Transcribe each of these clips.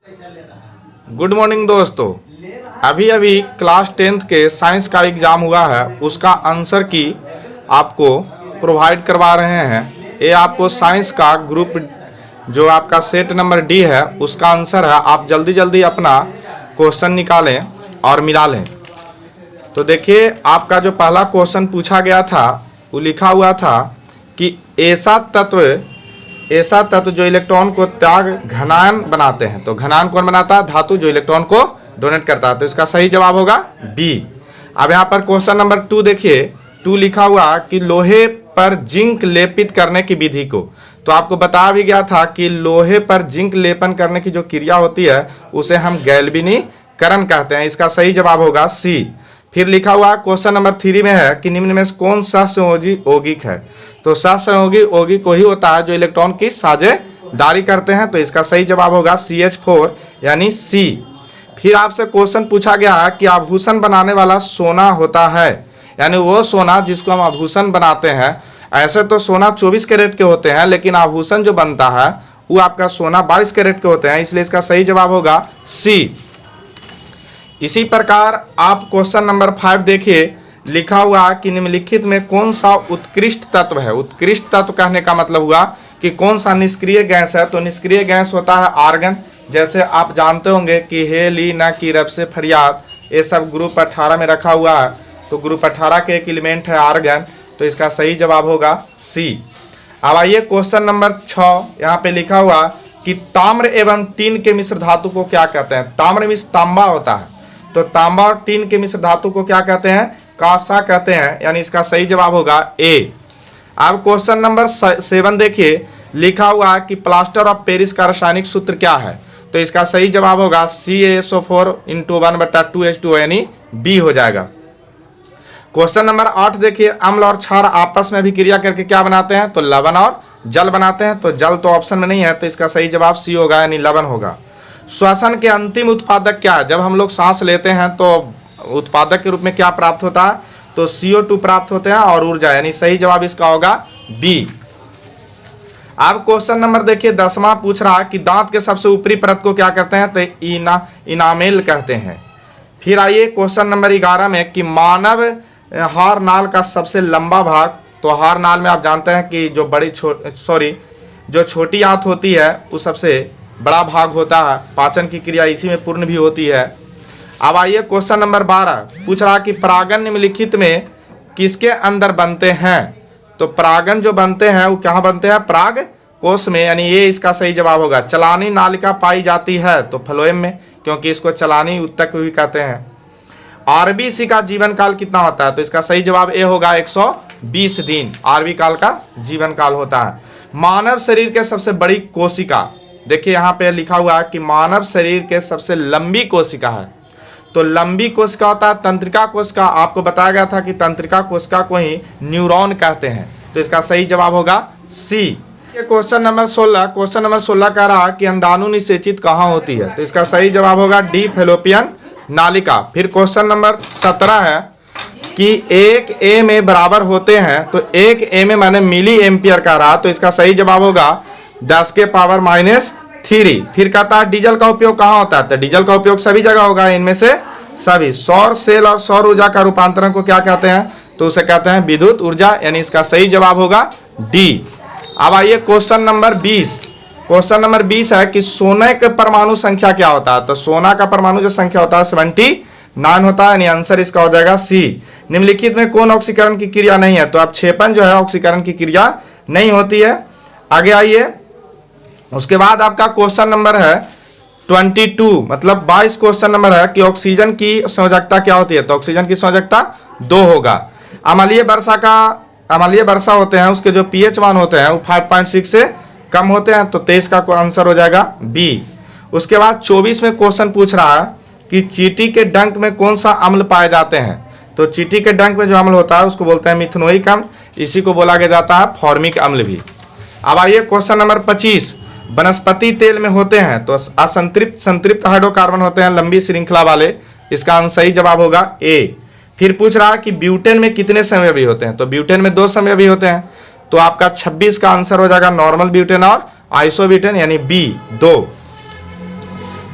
Good morning दोस्तों। अभी अभी क्लास 10th के साइंस का एग्ज़ाम हुआ है, उसका आंसर की आपको प्रोवाइड करवा रहे हैं। ये आपको साइंस का ग्रुप जो आपका सेट नंबर डी है उसका आंसर है। आप जल्दी जल्दी अपना क्वेश्चन निकालें और मिला लें। तो देखिए, आपका जो पहला क्वेश्चन पूछा गया था वो लिखा हुआ था कि ऐसा तत्व जो इलेक्ट्रॉन को त्याग घनायन बनाते हैं। तो घनायन कौन बनाता है? धातु, जो इलेक्ट्रॉन को डोनेट करता है। तो इसका सही जवाब होगा बी। अब यहाँ पर क्वेश्चन नंबर 2 देखिए, 2 लिखा हुआ कि लोहे पर जिंक लेपित करने की विधि को। तो आपको बताया भी गया था कि लोहे पर जिंक लेपन करने की जो क्रिया होती है उसे हम गैल्वेनीकरण कहते हैं। इसका सही जवाब होगा सी। फिर लिखा हुआ क्वेश्चन नंबर 3 में है कि निम्न में से कौन सहसंयोजी यौगिक है। तो सहसंयोगी यौगिक वही होता है जो इलेक्ट्रॉन की साझेदारी करते हैं। तो इसका सही जवाब होगा CH4 यानी सी। फिर आपसे क्वेश्चन पूछा गया है कि आभूषण बनाने वाला सोना होता है, यानी वो सोना जिसको हम आभूषण बनाते हैं। ऐसे तो सोना 24 कैरेट के होते हैं, लेकिन आभूषण जो बनता है वो आपका सोना 22 कैरेट के होते हैं, इसलिए इसका सही जवाब होगा सी। इसी प्रकार आप क्वेश्चन नंबर 5 देखिए, लिखा हुआ कि निम्नलिखित में कौन सा उत्कृष्ट तत्व है। उत्कृष्ट तत्व कहने का मतलब हुआ कि कौन सा निष्क्रिय गैस है। तो निष्क्रिय गैस होता है आर्गन। जैसे आप जानते होंगे कि हे ली ना की रब से फरियाद, ये सब ग्रुप 18 में रखा हुआ है। तो ग्रुप 18 के एक एलिमेंट है आर्गन। तो इसका सही जवाब होगा सी। अब आइए क्वेश्चन नंबर 6, यहाँ पे लिखा हुआ कि ताम्र एवं टीन के मिश्र धातु को क्या कहते हैं। ताम्र मिश्र तांबा होता है, तो तांबा और टीन के मिश्र धातु को क्या कहते हैं? कांसा कहते हैं, यानी इसका सही जवाब होगा ए। अब क्वेश्चन नंबर 7 देखिए, लिखा हुआ कि प्लास्टर ऑफ पेरिस का रासायनिक सूत्र क्या है। तो इसका सही जवाब होगा CaSO4 × 1/2H2O यानी बी हो जाएगा। क्वेश्चन नंबर 8 देखिए, अम्ल और क्षार आपस में भी क्रिया करके क्या बनाते हैं? तो लवण और जल बनाते हैं। तो जल तो ऑप्शन में नहीं है, तो इसका सही जवाब सी होगा, यानी लवण होगा। श्वसन के अंतिम उत्पादक क्या है? जब हम लोग सांस लेते हैं तो उत्पादक के रूप में क्या प्राप्त होता है? तो CO2 प्राप्त होते हैं और ऊर्जा, यानी सही जवाब इसका होगा बी। अब क्वेश्चन नंबर देखिए 10वां पूछ रहा है कि दांत के सबसे ऊपरी परत को क्या कहते हैं? तो इनामेल कहते हैं। फिर आइए क्वेश्चन नंबर 11 में कि मानव हार नाल का सबसे लंबा भाग। तो हार नाल में आप जानते हैं कि जो छोटी आंत होती है वो सबसे बड़ा भाग होता है। पाचन की क्रिया इसी में पूर्ण भी होती है। अब आइए क्वेश्चन नंबर 12 पूछ रहा कि परागन निम्नलिखित में किसके अंदर बनते हैं। तो परागन जो बनते हैं वो कहाँ बनते हैं? पराग कोश में, यानी ये इसका सही जवाब होगा। चलानी नालिका पाई जाती है तो फ्लोएम में, क्योंकि इसको चलानी उत्तक भी कहते हैं। RBC का जीवन काल कितना होता है? तो इसका सही जवाब ए होगा 120 दिन RB काल का जीवन काल होता है। मानव शरीर के सबसे बड़ी कोशिका, देखिए यहाँ पे लिखा हुआ है कि मानव शरीर के सबसे लंबी कोशिका है। तो लंबी कोशिका होता है तंत्रिका कोशिका। आपको बताया गया था कि तंत्रिका कोशिका को ही न्यूरॉन कहते हैं। तो इसका सही जवाब होगा सी। क्वेश्चन नंबर 16 कह रहा है कि अंडाणु निषेचित कहाँ होती है। तो इसका सही जवाब होगा डी, फैलोपियन नालिका। फिर क्वेश्चन नंबर 17 है कि 1 A बराबर होते हैं। तो 1 A माने मिली एम्पियर का रहा। तो इसका सही जवाब होगा 10⁻³ फिर कहता है डीजल का उपयोग कहाँ होता है। तो डीजल का उपयोग सभी जगह होगा, इनमें से सभी। सौर सेल और सौर ऊर्जा का रूपांतरण को क्या कहते हैं? तो उसे कहते हैं विद्युत ऊर्जा, यानी इसका सही जवाब होगा डी। अब आइए क्वेश्चन नंबर 20 है कि सोने के परमाणु संख्या क्या होता है। तो सोना का परमाणु जो संख्या होता है 79 होता है, यानी आंसर इसका हो जाएगा सी। निम्नलिखित में कौन ऑक्सीकरण की क्रिया नहीं है? तो अब क्षेपण जो है ऑक्सीकरण की क्रिया नहीं होती है। आगे आइए, उसके बाद आपका क्वेश्चन नंबर है 22, मतलब 22 क्वेश्चन नंबर है कि ऑक्सीजन की संयोजकता क्या होती है। तो ऑक्सीजन की संयोजकता 2 होगा। अम्लीय वर्षा होते हैं, उसके जो pH मान होते हैं वो 5.6 से कम होते हैं। तो 23 का आंसर हो जाएगा बी। उसके बाद 24 में क्वेश्चन पूछ रहा है कि चींटी के डंक में कौन सा अम्ल पाए जाते हैं। तो चींटी के डंक में जो अम्ल होता है उसको बोलते हैं मिथनोइक अम्ल, इसी को बोला जाता है फॉर्मिक अम्ल भी। अब आइए क्वेश्चन नंबर 25, वनस्पति तेल में होते हैं तो संतृप्त हाइड्रोकार्बन होते हैं लंबी श्रृंखला वाले। इसका सही जवाब होगा ए। फिर पूछ रहा है कि ब्यूटेन में कितने समयवी होते हैं। तो ब्यूटेन में 2 समयवी होते हैं। तो आपका 26 का आंसर हो जाएगा नॉर्मल ब्यूटेन और आइसोब्यूटेन, यानी बी 2।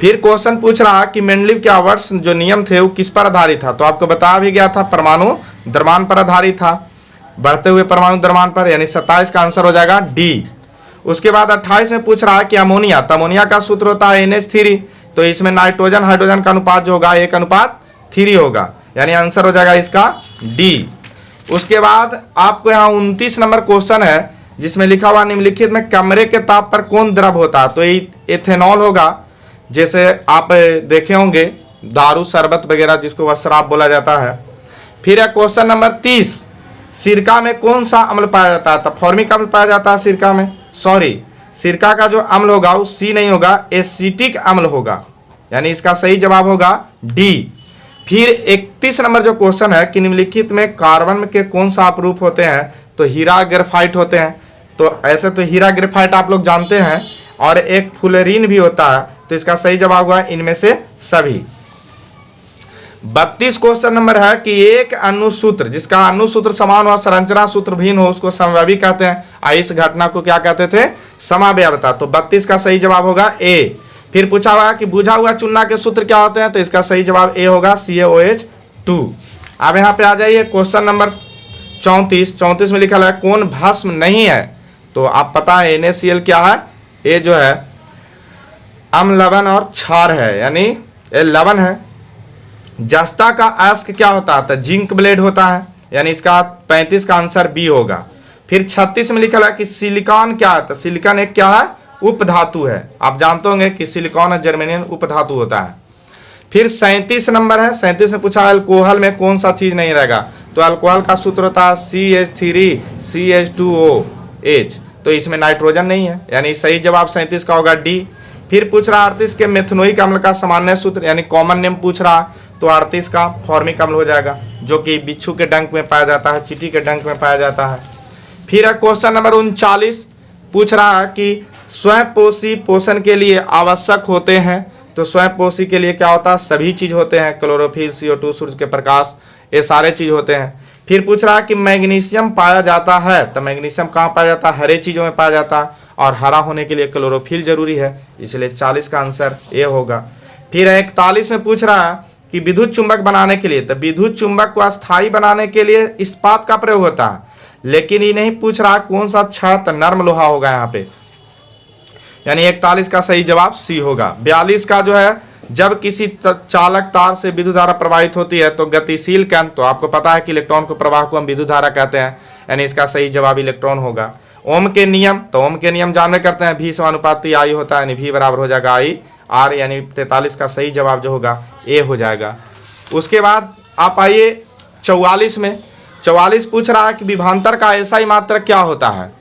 फिर क्वेश्चन पूछ रहा कि मेंडलीव के आवर्स जो नियम थे वो किस पर आधारित था, तो आपको बताया भी गया था परमाणु द्रव्यमान पर आधारित था, बढ़ते हुए परमाणु द्रव्यमान पर, यानी 27 का आंसर हो जाएगा डी। उसके बाद 28 में पूछ रहा है कि अमोनिया, तो अमोनिया का सूत्र होता है NH3, तो इसमें नाइट्रोजन हाइड्रोजन का अनुपात जो होगा 1:3 होगा, यानी आंसर हो जाएगा इसका डी। उसके बाद आपको यहाँ 29 नंबर क्वेश्चन है जिसमें लिखा हुआ निम्नलिखित में कमरे के ताप पर कौन द्रव होता है, तो एथेनॉल होगा, जैसे आप देखे होंगे दारू शरबत वगैरह जिसको शराब बोला जाता है। फिर है क्वेश्चन नंबर 30, सिरका में कौन सा अम्ल पाया जाता है, तो फॉर्मिक अम्ल पाया जाता है सिरका में, सॉरी सिरका का जो अम्ल होगा वो सी नहीं होगा, एसिटिक अम्ल होगा, यानी इसका सही जवाब होगा डी। फिर 31 नंबर जो क्वेश्चन है कि निम्नलिखित में कार्बन के कौन सा अपरूप होते हैं, तो हीरा ग्रेफाइट होते हैं, तो ऐसे तो हीरा ग्रेफाइट आप लोग जानते हैं, और एक फुलेरिन भी होता है, तो इसका सही जवाब हुआ इनमें से सभी। 32 क्वेश्चन नंबर है कि एक अनुसूत्र जिसका अनुसूत्र समान हो संरचना सूत्र भिन्न हो उसको समव्ययी कहते हैं, इस घटना को क्या कहते थे, समावयवता, तो 32 का सही जवाब होगा ए। फिर पूछा हुआ कि बुझा हुआ चूना के सूत्र क्या होते हैं, तो इसका सही जवाब ए होगा CaOH2। अब यहाँ पे आ जाइए क्वेश्चन नंबर 34 में लिखा है कौन भस्म नहीं है, तो आप पता है NaCl क्या है, ये जो है अम्ल लवण और क्षार है, यानी ये लवण है। जस्ता का अयस्क क्या होता है, तो जिंक ब्लेड होता है, यानी इसका 35 का आंसर बी होगा। फिर 36 में लिखा है कि सिलिकॉन क्या है, तो सिलिकॉन एक क्या है, उपधातु है, आप जानते होंगे कि सिलिकॉन और जर्मेनियम उपधातु होता है। फिर 37 नंबर है, 37 में पूछा अल्कोहल में कौन सा चीज नहीं रहेगा, तो अल्कोहल का सूत्र होता है CH3CH2OH, तो इसमें नाइट्रोजन नहीं है, यानी सही जवाब 37 का होगा डी। फिर पूछ रहा 38 के मेथनोइक अम्ल का सामान्य सूत्र, यानी कॉमन नेम पूछ रहा, तो 38 का फॉर्मिक अम्ल हो जाएगा, जो कि बिच्छू के डंक में पाया जाता है, चींटी के डंक में पाया जाता है। फिर क्वेश्चन नंबर 39 पूछ रहा है कि स्वयंपोषी पोषण के लिए आवश्यक होते हैं, तो स्वयंपोषी के लिए क्या होता है, सभी चीज होते हैं, क्लोरोफिल, CO2, सूर्य के प्रकाश, ये सारे चीज होते हैं। फिर पूछ रहा है कि मैग्नीशियम पाया जाता है, तो मैग्नीशियम कहाँ पाया जाता है, हरे चीजों में पाया जाता है, और हरा होने के लिए क्लोरोफिल जरूरी है, इसलिए 40 का आंसर ए होगा। फिर 41 में पूछ रहा है कि विद्युत चुंबक बनाने के लिए, तो विद्युत चुंबक को अस्थायी बनाने के लिए इस्पात का प्रयोग होता है, लेकिन ये नहीं पूछ रहा कौन सा क्षण, तो नर्म लोहा होगा यहाँ पे, यानी 41 का सही जवाब सी होगा। 42 का जो है जब किसी चालक तार से विद्युत धारा प्रवाहित होती है तो गतिशील कण, तो आपको पता है कि इलेक्ट्रॉन को प्रवाह को हम विद्युत धारा कहते हैं, यानी इसका सही जवाब इलेक्ट्रॉन होगा। ओम के नियम, तो ओम के नियम जानवे करते हैं, V समानुपाती I होता है, यानी V बराबर हो जाएगा IR, यानी 43 का सही जवाब जो होगा ए हो जाएगा। उसके बाद आप आइए 44 में, 44 पूछ रहा है कि विभांतर का एसआई मात्रक क्या होता है,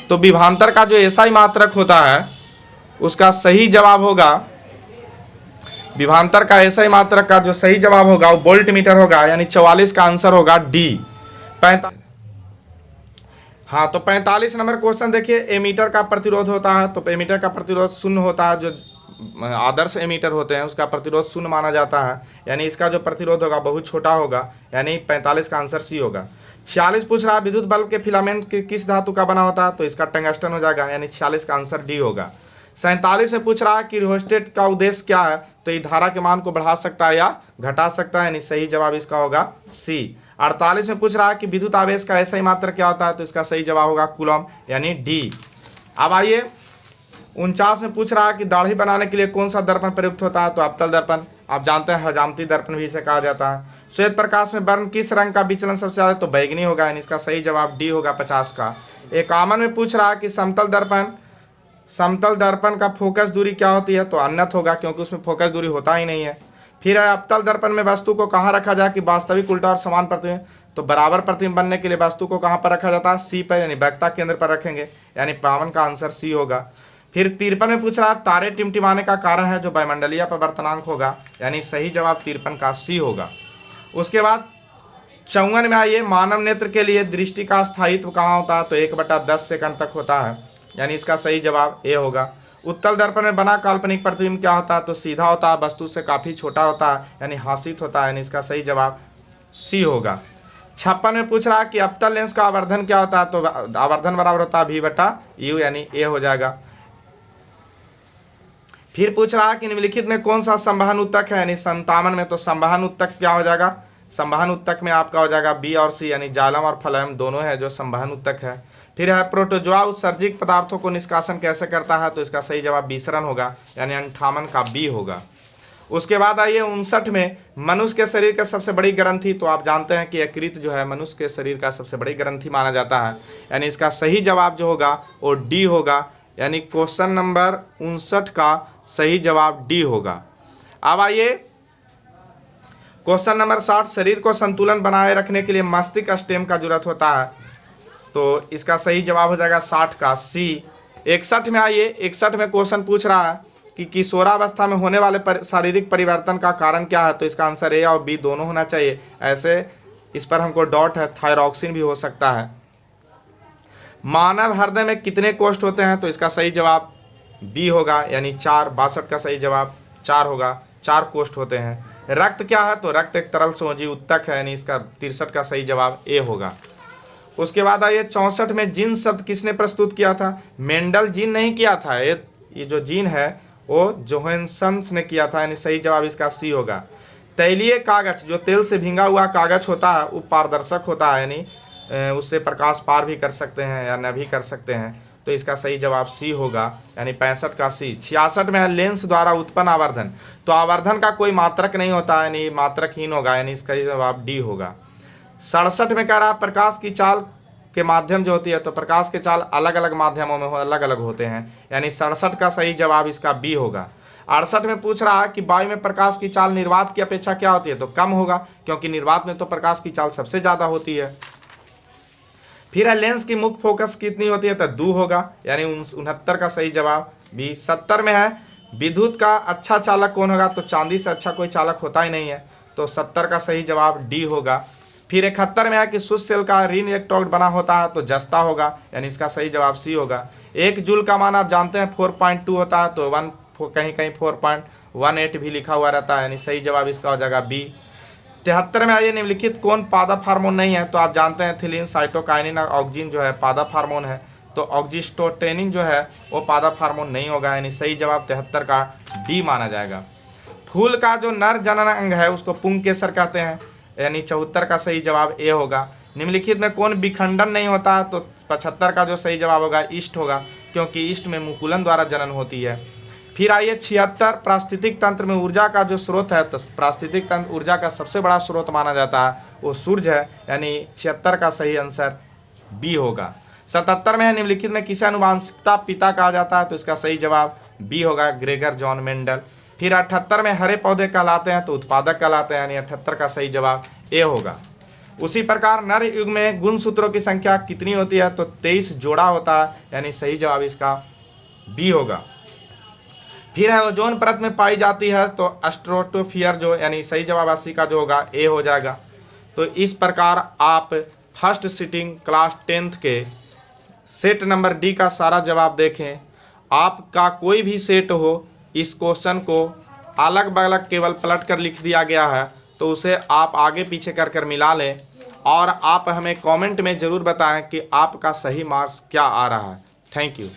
तो विभांतर का जो एसआई मात्रक होता है उसका सही जवाब होगा, विभांतर का एसआई मात्रक का जो सही जवाब होगा वो वोल्ट मीटर होगा, यानी 44 का आंसर होगा डी। 45 नंबर क्वेश्चन देखिए, एमीटर का प्रतिरोध होता है, तो एमीटर का प्रतिरोध शून्य होता है, जो आदर्श एमीटर होते हैं उसका प्रतिरोध शून्य माना जाता है, यानी इसका जो प्रतिरोध होगा बहुत छोटा होगा, यानी 45 का आंसर सी होगा। 46 पूछ रहा है विद्युत बल्ब के फिलामेंट किस धातु का बना होता है, तो इसका टंगस्टन हो जाएगा, यानी 46 का आंसर डी होगा। 47 में पूछ रहा है कि रियोस्टेट का उद्देश्य क्या है, तो ये धारा के मान को बढ़ा सकता है या घटा सकता है, यानी सही जवाब इसका होगा सी। 48 में पूछ रहा है कि विद्युत आवेश का एसआई मात्रक क्या होता है, तो इसका सही जवाब होगा कूलम, यानी डी। अब आइए 49 में पूछ रहा है कि दाढ़ी बनाने के लिए कौन सा दर्पण प्रयुक्त होता है, तो अवतल दर्पण, आप जानते हैं हजामती दर्पण भी इसे कहा जाता है। श्वेत प्रकाश में वर्ण किस रंग का विचलन सबसे ज्यादा, तो बैगनी होगा, यानी इसका सही जवाब डी होगा 50 का। 51 में पूछ रहा है कि समतल दर्पण का फोकस दूरी क्या होती है, तो अनंत होगा, क्योंकि उसमें फोकस दूरी होता ही नहीं है। फिर है अवतल दर्पण में वस्तु को कहाँ रखा जाए कि वास्तविक, उल्टा और समान प्रतिबिंब, तो बराबर प्रतिबिंब बनने के लिए वस्तु को कहाँ पर रखा जाता है, सी पर, यानी वक्ता केंद्र पर रखेंगे, यानी 52 का आंसर सी होगा। फिर 53 में पूछ रहा है तारे टिमटिमाने का कारण है, जो वायुमंडलीय अपवर्तनांक होगा, यानी सही जवाब 53 का सी होगा। उसके बाद 54 में आइए, मानव नेत्र के लिए दृष्टि का स्थायित्व कहाँ होता है, तो 1/10 सेकंड तक होता है, यानी इसका सही जवाब ए होगा। उत्तल दर्पण में बना काल्पनिक प्रतिबिंब क्या होता है, तो सीधा होता है, वस्तु से काफी छोटा होता है, यानी हासित होता है, यानी इसका सही जवाब सी होगा। 56 में पूछ रहा है कि अवतल लेंस का आवर्धन क्या होता है, तो आवर्धन बराबर होता है V/U, यानी ए हो जाएगा। फिर पूछ रहा है कि निम्नलिखित में कौन सा संवहन उत्तक है, यानी 57 में। तो संवहन उत्तक क्या हो जाएगा, संवहन उत्तक में आपका हो जाएगा बी और सी, यानी जालम और फलम दोनों है जो संवहन उत्तक है। फिर है प्रोटोजोआ उत्सर्जित पदार्थों को निष्कासन कैसे करता है, तो इसका सही जवाब विसरण होगा, यानी 58 का बी होगा। उसके बाद आइए 59 में मनुष्य के शरीर का सबसे बड़ी ग्रंथि। तो आप जानते हैं कि यकृत जो है मनुष्य के शरीर का सबसे बड़ी ग्रंथि माना जाता है, यानी इसका सही जवाब जो होगा वो डी होगा, यानी क्वेश्चन नंबर 59 का सही जवाब डी होगा। अब आइए क्वेश्चन नंबर 60, शरीर को संतुलन बनाए रखने के लिए मस्तिष्क स्टेम का जरूरत होता है। तो इसका सही जवाब हो जाएगा 60 का सी। 61 में आइए, 61 में क्वेश्चन पूछ रहा है कि किशोरावस्था में होने वाले शारीरिक परिवर्तन का कारण क्या है। तो इसका आंसर ए और बी दोनों होना चाहिए। ऐसे इस पर हमको डॉट है, थायरॉक्सिन भी हो सकता है। मानव हृदय में कितने कोष्ठ होते हैं, तो इसका सही जवाब बी होगा, यानी 4। 62 का सही जवाब 4 होगा, 4 कोष्ठ होते हैं। रक्त क्या है, तो रक्त एक तरल सोजी उत्तक है, यानी इसका 63 का सही जवाब ए होगा। उसके बाद आइए 64 में जीन शब्द किसने प्रस्तुत किया था। मेंडल जीन नहीं किया था, ये जो जीन है वो जोहानसन ने किया था, यानी सही जवाब इसका सी होगा। तैलीय कागज, जो तेल से भींगा हुआ कागज होता है वो पारदर्शक होता है, यानी उससे प्रकाश पार भी कर सकते हैं या न भी कर सकते हैं। तो इसका सही जवाब सी होगा, यानी 65 का सी। 66 में है लेंस द्वारा उत्पन्न आवर्धन। तो आवर्धन का कोई मात्रक नहीं होता, यानी मात्रकहीन होगा, यानी इसका जवाब डी होगा। 67 में कह रहा प्रकाश की चाल के माध्यम जो होती है, तो प्रकाश के चाल अलग अलग माध्यमों में अलग अलग होते हैं, यानी 67 का सही जवाब इसका बी होगा। 68 में पूछ रहा है कि वायु में प्रकाश की चाल निर्वात की अपेक्षा क्या होती है, तो कम होगा, क्योंकि निर्वात में तो प्रकाश की चाल सबसे ज़्यादा होती है। फिर है लेंस की मुख्य फोकस कितनी होती है, तो 2 होगा, यानी 69 का सही जवाब बी। 70 में है विद्युत का अच्छा चालक कौन होगा, तो चांदी से अच्छा कोई चालक होता ही नहीं है, तो 70 का सही जवाब डी होगा। फिर 71 में है कि शुष्क सेल का ऋण इलेक्ट्रोड बना होता है, तो जस्ता होगा, यानी इसका सही जवाब सी होगा। 1 जूल का मान आप जानते हैं 4.2 होता है, तो कहीं कहीं 4.18 भी लिखा हुआ रहता है, यानी सही जवाब इसका हो जाएगा बी। 73 में आइए निम्नलिखित कौन पादप हार्मोन नहीं है, तो आप जानते हैं थिलीन, साइटोकाइनिन और ऑक्जिन जो है पादप हार्मोन है, तो ऑक्जिस्टोटेनिन जो है वो पादप हार्मोन नहीं होगा, यानी सही जवाब 73 का डी माना जाएगा। फूल का जो नर जनन अंग है उसको पुंकेसर कहते हैं, यानी 74 का सही जवाब ए होगा। निम्नलिखित में कौन विखंडन नहीं होता, तो 75 का जो सही जवाब होगा ईस्ट होगा, क्योंकि ईस्ट में मुकुलन द्वारा जनन होती है। फिर आइए 76, पारिस्थितिक तंत्र में ऊर्जा का जो स्रोत है, तो पारिस्थितिक तंत्र ऊर्जा का सबसे बड़ा स्रोत माना जाता है वो सूर्य है, यानी 76 का सही आंसर बी होगा। 77 में है निम्नलिखित में किसे आनुवांशिकता पिता कहा जाता है, तो इसका सही जवाब बी होगा, ग्रेगर जॉन मेंडल। फिर 78 में हरे पौधे कहलाते हैं, तो उत्पादक कहलाते हैं, यानी 78 का सही जवाब ए होगा। उसी प्रकार नर युग में गुणसूत्रों की संख्या कितनी होती है, तो 23 जोड़ा होता है, यानी सही जवाब इसका बी होगा। फिर है ओजोन परत में पाई जाती है, तो स्ट्रेटोस्फीयर जो, यानी सही जवाब 80 का जो होगा ए हो जाएगा। तो इस प्रकार आप फर्स्ट सिटिंग क्लास 10th के सेट नंबर डी का सारा जवाब देखें। आपका कोई भी सेट हो, इस क्वेश्चन को अलग बगलग केवल पलट कर लिख दिया गया है, तो उसे आप आगे पीछे कर मिला लें और आप हमें कमेंट में ज़रूर बताएं कि आपका सही मार्क्स क्या आ रहा है। Thank you.